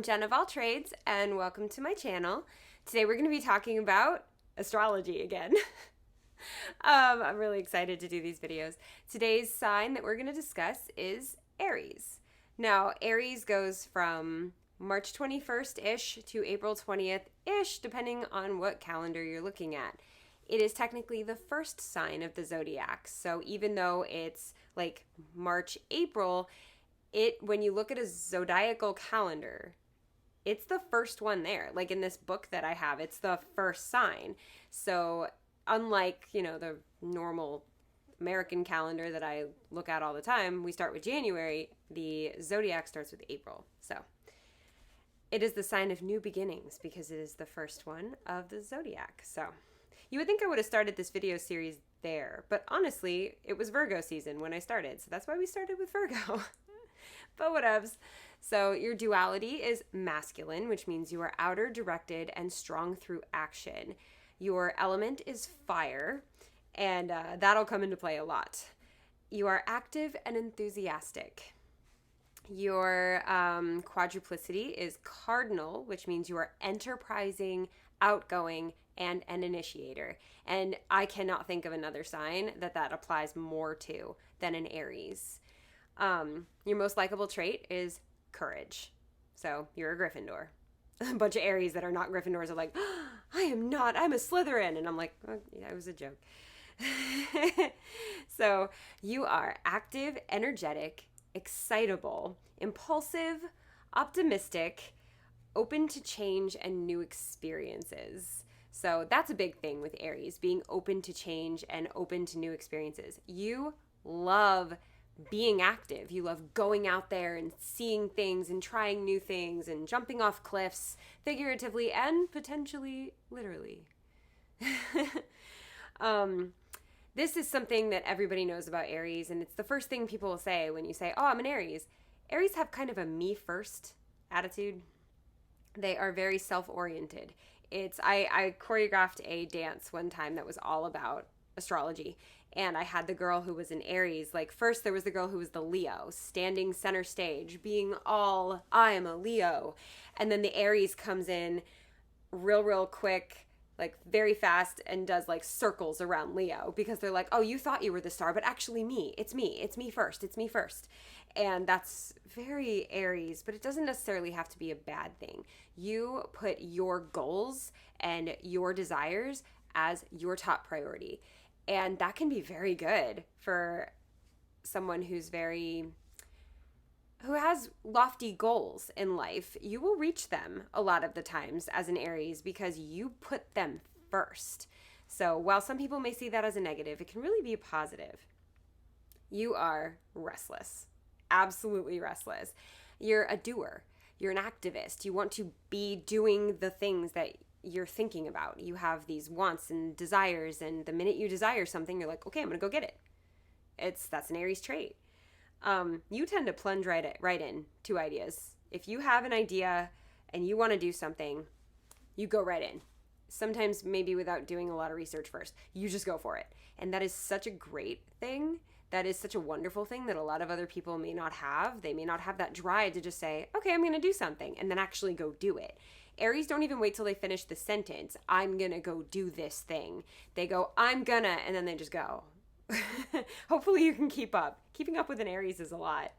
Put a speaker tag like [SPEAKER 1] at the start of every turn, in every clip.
[SPEAKER 1] Jen of all trades, and welcome to my channel. Today we're going to be talking about astrology again. I'm really excited to do these videos. Today's sign that we're going to discuss is Aries. Now, Aries goes from March 21st-ish to April 20th-ish, depending on what calendar you're looking at. It is technically the first sign of the zodiac, so even though it's like March, April, when you look at a zodiacal calendar, it's the first one there. Like in this book that I have, it's the first sign. So unlike, the normal American calendar that I look at all the time, we start with January, the zodiac starts with April. So it is the sign of new beginnings because it is the first one of the zodiac. So you would think I would have started this video series there, but honestly, it was Virgo season when I started. So that's why we started with Virgo. But whatevs. So your duality is masculine, which means you are outer directed and strong through action. Your element is fire, and that'll come into play a lot. You are active and enthusiastic. Your quadruplicity is cardinal, which means you are enterprising, outgoing, and an initiator. And I cannot think of another sign that applies more to than an Aries. Your most likable trait is courage. So you're a Gryffindor. A bunch of Aries that are not Gryffindors are like, oh, I am not, I'm a Slytherin. And I'm like, oh, yeah, it was a joke. So you are active, energetic, excitable, impulsive, optimistic, open to change and new experiences. So that's a big thing with Aries, being open to change and open to new experiences. You love being active. You love going out there and seeing things and trying new things and jumping off cliffs, figuratively and potentially literally. This is something that everybody knows about Aries, and it's the first thing people will say when you say, oh, I'm an Aries. Aries have kind of a me first attitude. They are very self-oriented. I choreographed a dance one time that was all about astrology. And I had the girl who was an Aries. Like, first there was the girl who was the Leo, standing center stage, being all, I am a Leo. And then the Aries comes in real quick, like very fast, and does like circles around Leo because they're like, oh, you thought you were the star, but actually it's me first. And that's very Aries, but it doesn't necessarily have to be a bad thing. You put your goals and your desires as your top priority. And that can be very good for someone who has lofty goals in life. You will reach them a lot of the times as an Aries because you put them first. So while some people may see that as a negative, it can really be a positive. You are restless, absolutely restless. You're a doer. You're an activist. You want to be doing the things that you're thinking about. You have these wants and desires, and the minute you desire something, you're like, okay, I'm gonna go get it. That's an Aries trait. You tend to plunge right in to ideas. If you have an idea and you want to do something, you go right in. Sometimes maybe without doing a lot of research first. You just go for it. And that is such a great thing. That is such a wonderful thing that a lot of other people may not have. They may not have that drive to just say, okay, I'm gonna do something, and then actually go do it. Aries don't even wait till they finish the sentence. I'm gonna go do this thing. They go, I'm gonna, and then they just go. Hopefully you can keep up. Keeping up with an Aries is a lot.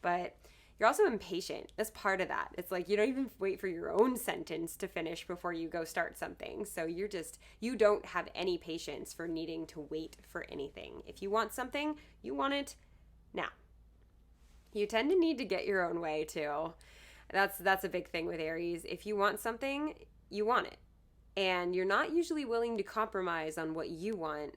[SPEAKER 1] But you're also impatient. That's part of that. It's like you don't even wait for your own sentence to finish before you go start something. So you don't have any patience for needing to wait for anything. If you want something, you want it now. You tend to need to get your own way too. That's a big thing with Aries. If you want something, you want it. And you're not usually willing to compromise on what you want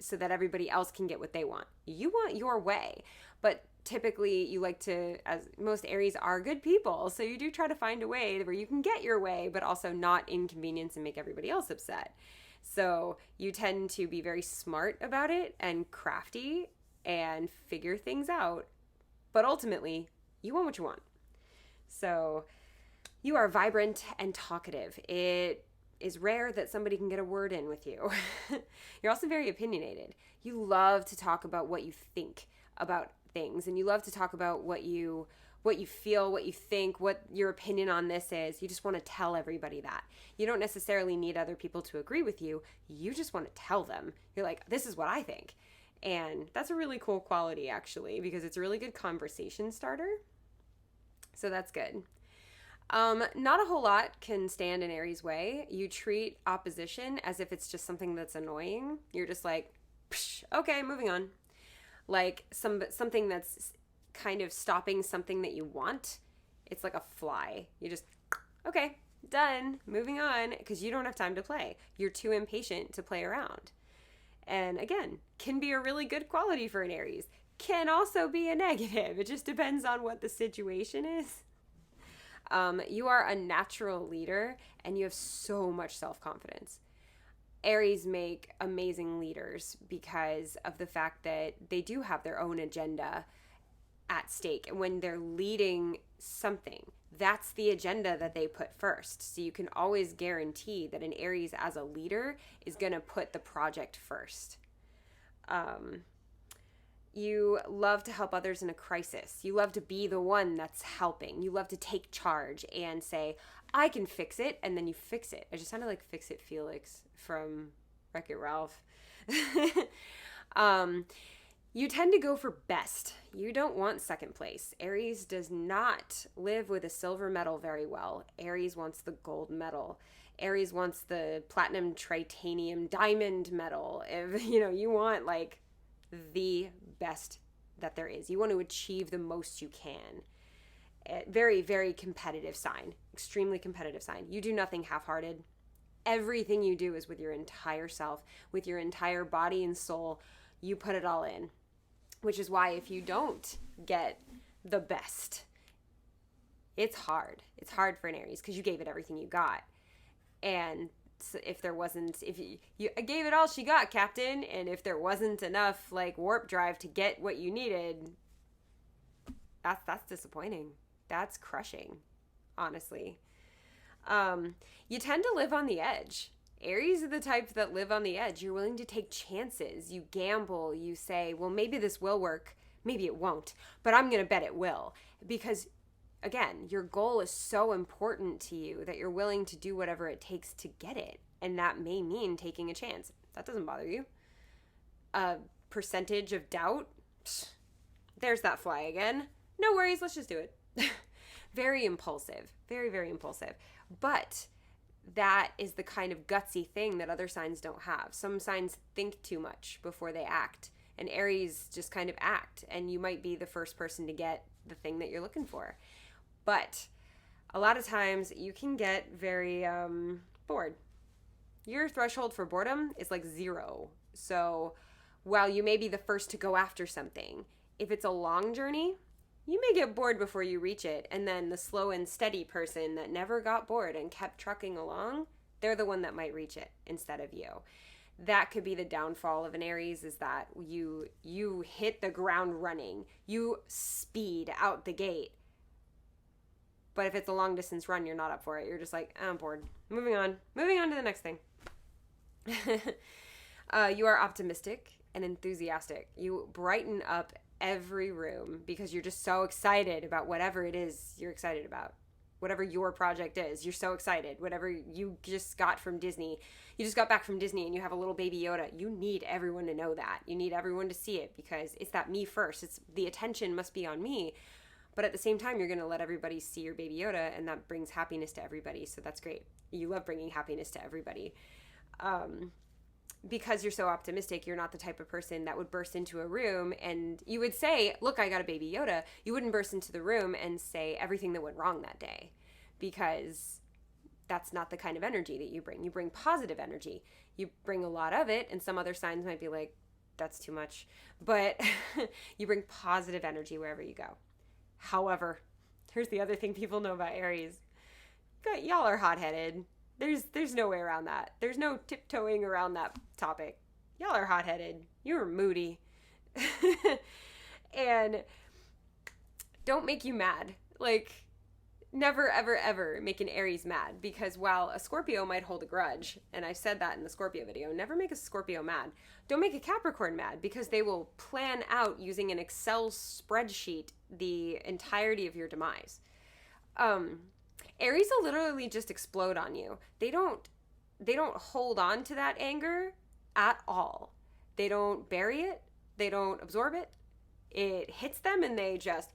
[SPEAKER 1] so that everybody else can get what they want. You want your way. But typically you like to, as most Aries are good people, so you do try to find a way where you can get your way, but also not inconvenience and make everybody else upset. So you tend to be very smart about it and crafty and figure things out. But ultimately, you want what you want. So you are vibrant and talkative. It is rare that somebody can get a word in with you. You're also very opinionated. You love to talk about what you think about things, and you love to talk about what you what you feel, what you think, what your opinion on this is. You just want to tell everybody that. You don't necessarily need other people to agree with you. You just want to tell them. You're like, this is what I think. And that's a really cool quality, actually, because it's a really good conversation starter. So that's good. Not a whole lot can stand in Aries way. You treat opposition as if it's just something that's annoying. You're just like, okay, moving on. Like something that's kind of stopping something that you want. It's like a fly. You just, okay, done, moving on, because you don't have time to play. You're too impatient to play around. And again, can be a really good quality for an Aries. Can also be a negative. It just depends on what the situation is. You are a natural leader and you have so much self-confidence. Aries make amazing leaders because of the fact that they do have their own agenda at stake. And when they're leading something, that's the agenda that they put first. So you can always guarantee that an Aries as a leader is going to put the project first. You love to help others in a crisis. You love to be the one that's helping. You love to take charge and say, I can fix it, and then you fix it. I just sounded like Fix It Felix from Wreck-It Ralph. You tend to go for best. You don't want second place. Aries does not live with a silver medal very well. Aries wants the gold medal. Aries wants the platinum, titanium, diamond medal. If you want like the best that there is. You want to achieve the most you can. Very, very competitive sign. Extremely competitive sign. You do nothing half-hearted. Everything you do is with your entire self, with your entire body and soul. You put it all in. Which is why if you don't get the best, it's hard. It's hard for an Aries because you gave it everything you got. And if you gave it all she got, Captain, and if there wasn't enough like warp drive to get what you needed, that's disappointing. That's crushing, honestly. You tend to live on the edge. Aries are the type that live on the edge. You're willing to take chances. You gamble. You say, well, maybe this will work. Maybe it won't, but I'm going to bet it will. Because, again, your goal is so important to you that you're willing to do whatever it takes to get it. And that may mean taking a chance. That doesn't bother you. A percentage of doubt? There's that fly again. No worries, let's just do it. Very impulsive. Very, very impulsive. But that is the kind of gutsy thing that other signs don't have. Some signs think too much before they act. And Aries just kind of act. And you might be the first person to get the thing that you're looking for. But a lot of times you can get very bored. Your threshold for boredom is like 0. So while you may be the first to go after something, if it's a long journey, you may get bored before you reach it, and then the slow and steady person that never got bored and kept trucking along, they're the one that might reach it instead of you. That could be the downfall of an Aries, is that you hit the ground running. You speed out the gate. But if it's a long distance run, you're not up for it. You're just like, I'm bored. Moving on to the next thing. You are optimistic and enthusiastic. You brighten up every room because you're just so excited about whatever it is you're excited about. Whatever your project is, you're so excited. Whatever you just got from Disney. You just got back from Disney and you have a little baby Yoda. You need everyone to know that. You need everyone to see it because it's that me first. It's the attention must be on me. But at the same time, you're going to let everybody see your baby Yoda, and that brings happiness to everybody. So that's great. You love bringing happiness to everybody. Because you're so optimistic, you're not the type of person that would burst into a room and you would say, look, I got a baby Yoda. You wouldn't burst into the room and say everything that went wrong that day, because that's not the kind of energy that you bring. You bring positive energy. You bring a lot of it, and some other signs might be like, that's too much. But you bring positive energy wherever you go. However, here's the other thing people know about Aries. Y'all are hot-headed. There's no way around that. There's no tiptoeing around that topic. Y'all are hot-headed. You're moody. And don't make you mad. Like, never, ever, ever make an Aries mad, because while a Scorpio might hold a grudge, and I said that in the Scorpio video, never make a Scorpio mad. Don't make a Capricorn mad, because they will plan out using an Excel spreadsheet the entirety of your demise. Aries will literally just explode on you. They don't hold on to that anger at all. They don't bury it. They don't absorb it. It hits them and they just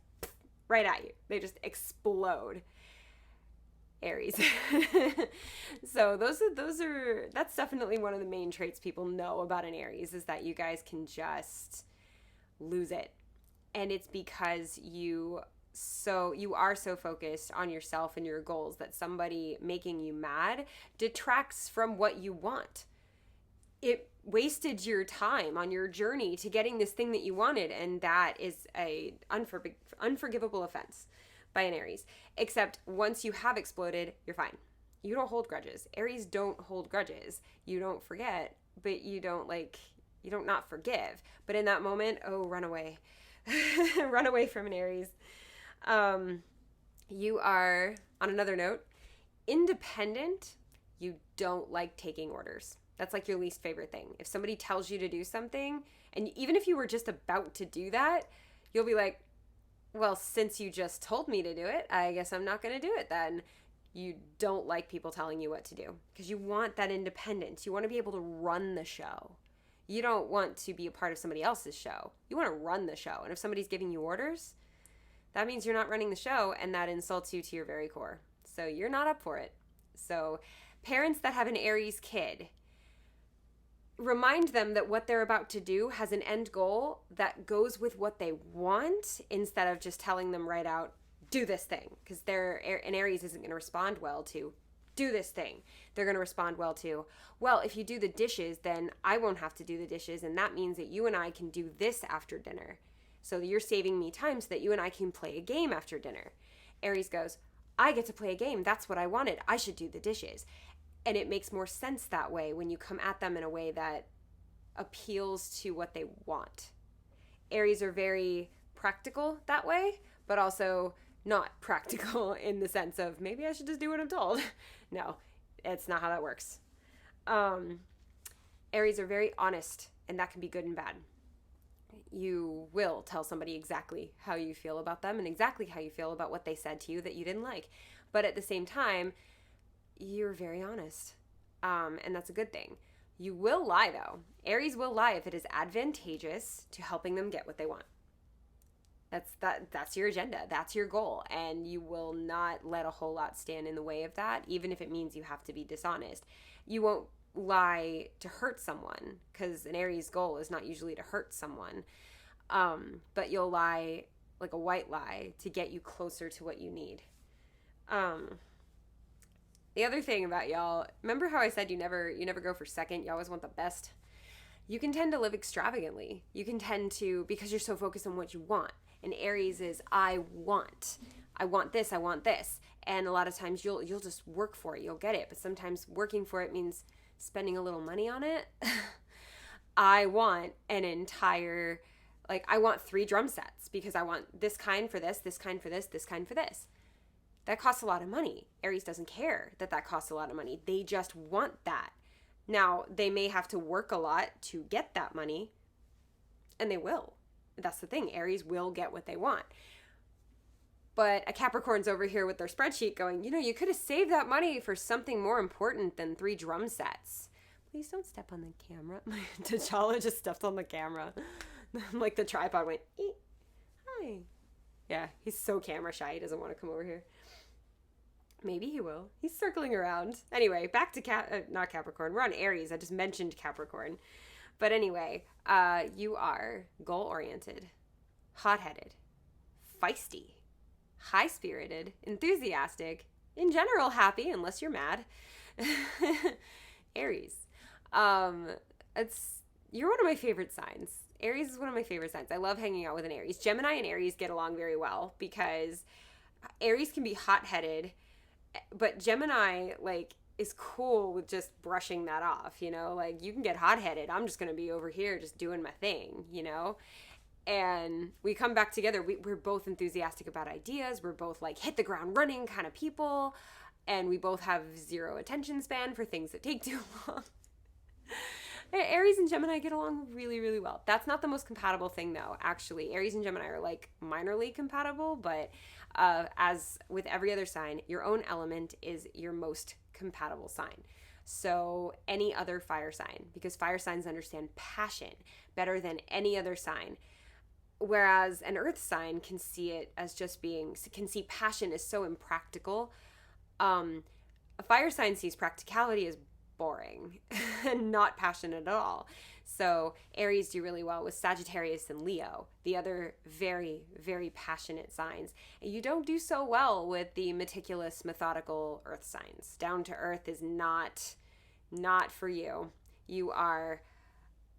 [SPEAKER 1] right at you. They just explode. Aries. So that's definitely one of the main traits people know about an Aries, is that you guys can just lose it. And it's because you are so focused on yourself and your goals that somebody making you mad detracts from what you want. It wasted your time on your journey to getting this thing that you wanted, and that is a unforgivable offense by an Aries. Except once you have exploded, you're fine. You don't hold grudges. Aries don't hold grudges. You don't forget, but you don't not forgive. But in that moment, run away. Run away from an Aries. You are, on another note, independent. You don't like taking orders. That's like your least favorite thing. If somebody tells you to do something, and even if you were just about to do that, you'll be like, well, since you just told me to do it, I guess I'm not going to do it then. You don't like people telling you what to do because you want that independence. You want to be able to run the show. You don't want to be a part of somebody else's show. You want to run the show. And if somebody's giving you orders, that means you're not running the show, and that insults you to your very core. So you're not up for it. So parents that have an Aries kid, remind them that what they're about to do has an end goal that goes with what they want, instead of just telling them right out, do this thing. Because an Aries isn't going to respond well to, do this thing. They're going to respond well to, well, if you do the dishes, then I won't have to do the dishes, and that means that you and I can do this after dinner. So you're saving me time so that you and I can play a game after dinner. Aries goes, I get to play a game. That's what I wanted. I should do the dishes. And it makes more sense that way when you come at them in a way that appeals to what they want. Aries are very practical that way, but also not practical in the sense of maybe I should just do what I'm told. No, it's not how that works. Aries are very honest, and that can be good and bad. You will tell somebody exactly how you feel about them and exactly how you feel about what they said to you that you didn't like. But at the same time, you're very honest. And that's a good thing. You will lie, though. Aries will lie if it is advantageous to helping them get what they want. That's your agenda. That's your goal. And you will not let a whole lot stand in the way of that, even if it means you have to be dishonest. You won't lie to hurt someone, because an Aries goal is not usually to hurt someone. But you'll lie, like a white lie, to get you closer to what you need. The other thing about y'all, remember how I said you never go for second, you always want the best? You can tend to live extravagantly. You can tend to, because you're so focused on what you want. And Aries is, I want this, I want this. And a lot of times you'll just work for it, you'll get it. But sometimes working for it means spending a little money on it. I want an entire, I want 3 drum sets because I want this kind for this kind for this kind for this. That costs a lot of money. Aries doesn't care that costs a lot of money. They just want that. Now, they may have to work a lot to get that money, and they will. That's the thing. Aries will get what they want. But a Capricorn's over here with their spreadsheet going, you could have saved that money for something more important than 3 drum sets. Please don't step on the camera. T'Challa just stepped on the camera. Like the tripod went, eek. Hi. Yeah, he's so camera shy. He doesn't want to come over here. Maybe he will. He's circling around. Anyway, back to not Capricorn. We're on Aries. I just mentioned Capricorn. But anyway, you are goal-oriented, hot-headed, feisty, high-spirited, enthusiastic, in general happy, unless you're mad. Aries. You're one of my favorite signs. Aries is one of my favorite signs. I love hanging out with an Aries. Gemini and Aries get along very well because Aries can be hot-headed, but Gemini, is cool with just brushing that off, you can get hot-headed. I'm just going to be over here just doing my thing, and we come back together. We're both enthusiastic about ideas. We're both like hit the ground running kind of people. And we both have zero attention span for things that take too long. Aries and Gemini get along really, really well. That's not the most compatible thing, though, actually. Aries and Gemini are like minorly compatible, but as with every other sign, your own element is your most compatible sign. So any other fire sign, because fire signs understand passion better than any other sign. Whereas an earth sign can see it as just can see passion as so impractical. A fire sign sees practicality as boring and not passionate at all. So Aries do really well with Sagittarius and Leo, the other very, very passionate signs. And you don't do so well with the meticulous, methodical earth signs. Down to earth is not for you. You are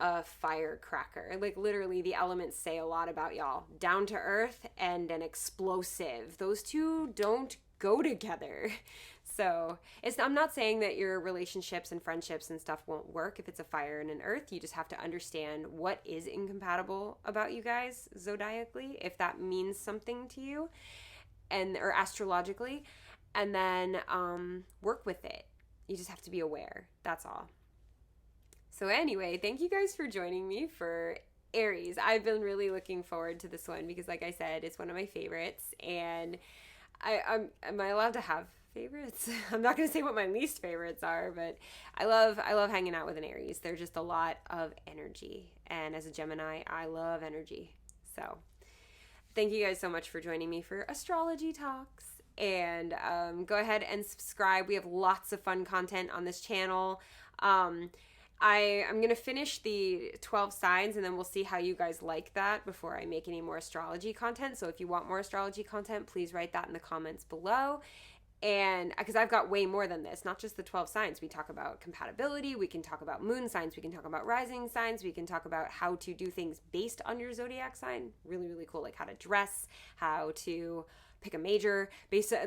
[SPEAKER 1] a firecracker. Like literally the elements say a lot about y'all. Down to earth and an explosive. Those two don't go together. So I'm not saying that your relationships and friendships and stuff won't work if it's a fire and an earth. You just have to understand what is incompatible about you guys zodiacally, if that means something to you, or astrologically, and then work with it. You just have to be aware. That's all. So anyway, thank you guys for joining me for Aries. I've been really looking forward to this one because, like I said, it's one of my favorites, and am I allowed to have favorites? I'm not going to say what my least favorites are, but I love hanging out with an Aries. They're just a lot of energy, and as a Gemini, I love energy. So thank you guys so much for joining me for Astrology Talks, and go ahead and subscribe. We have lots of fun content on this channel. I'm going to finish the 12 signs, and then we'll see how you guys like that before I make any more astrology content. So if you want more astrology content, please write that in the comments below. And because I've got way more than this, not just the 12 signs. We talk about compatibility. We can talk about moon signs. We can talk about rising signs. We can talk about how to do things based on your zodiac sign. Really, really cool. Like how to dress, how to pick a major,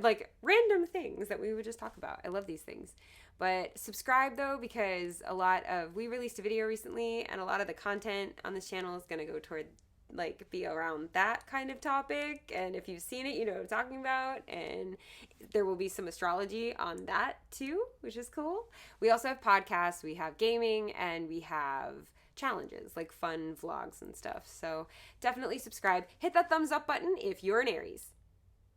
[SPEAKER 1] like random things that we would just talk about. I love these things. But subscribe though, because we released a video recently, and a lot of the content on this channel is going to go toward be around that kind of topic. And if you've seen it, you know what I'm talking about. And there will be some astrology on that too, which is cool. We also have podcasts, we have gaming, and we have challenges, like fun vlogs and stuff. So definitely subscribe. Hit that thumbs up button if you're an Aries.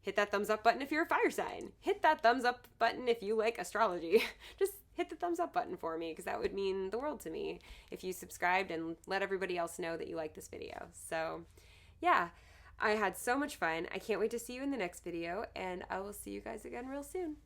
[SPEAKER 1] Hit that thumbs up button if you're a fire sign. Hit that thumbs up button if you like astrology. Just hit the thumbs up button for me, because that would mean the world to me if you subscribed and let everybody else know that you like this video. So yeah, I had so much fun. I can't wait to see you in the next video, and I will see you guys again real soon.